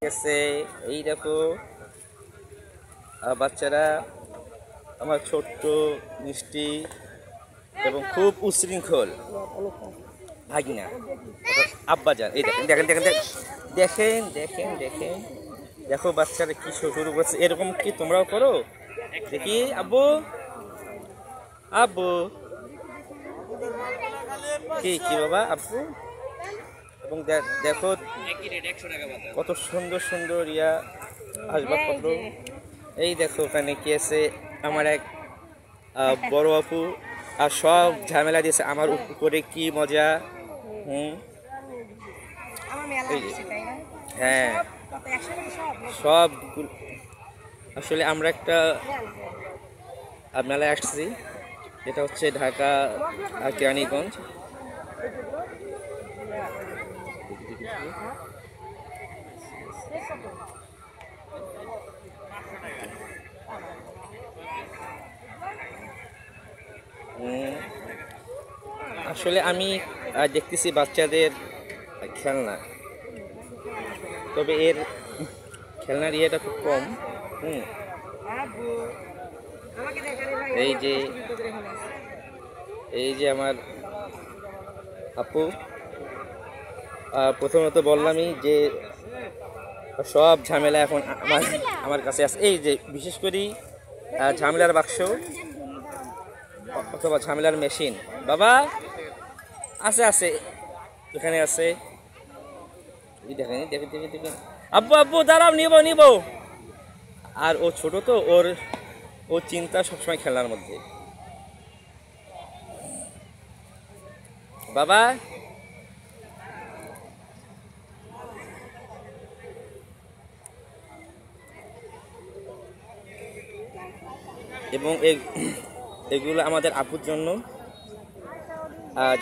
গেছে। এই দেখো বাচ্চারা আমার ছোট্ট মিষ্টি এবং খুব উশৃঙ্খল ভাগিনা আব্বাজান। এই দেখেন দেখেন দেখেন দেখেন দেখেন দেখেন দেখো বাচ্চারা কি শুরু করছে। এরকম কি তোমরাও করো? দেখি আব্বু আব্বু কি কি বাবা আব্বু। এবং দেখো কত সুন্দর সুন্দর আসবাবপত্র। এই দেখো ওখানে কি আছে, আমার এক বড় আপু আর সব ঝামেলা দিয়েছে আমার উপরে, কি মজা। হ্যাঁ সব আসলে আমরা একটা মেলায় আসছি, এটা হচ্ছে ঢাকা কেরানীগঞ্জ। আসলে আমি দেখতেছি বাচ্চাদের খেলনা, তবে এর খেলনার ইয়েটা খুব কম। এই যে আমার আপু, প্রথমত বললামই যে সব ঝামেলা এখন আমার কাছে আছে। এই যে বিশেষ করে ঝামেলার বাক্স অথবা ঝামেলার মেশিন বাবা আছে আছে এখানে আছে। দেখেন দেখেন দেখেন দেখেন আব্বু আব্বু দাঁড়াও, নিব নিব। আর ও ছোট তো, ও চিন্তা সবসময় খেলার মধ্যে। বাবা এবং এগুলো আমাদের আপুর জন্য,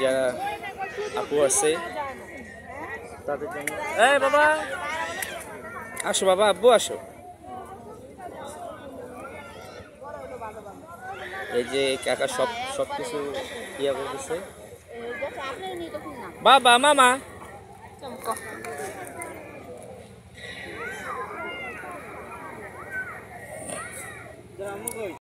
যারা আপু আছে তাদের জন্য। এই বাবা আসো, বাবা আব্বু আসো। এই যে কাকা সব কিছু ইয়া করতেছে। বাবা মামা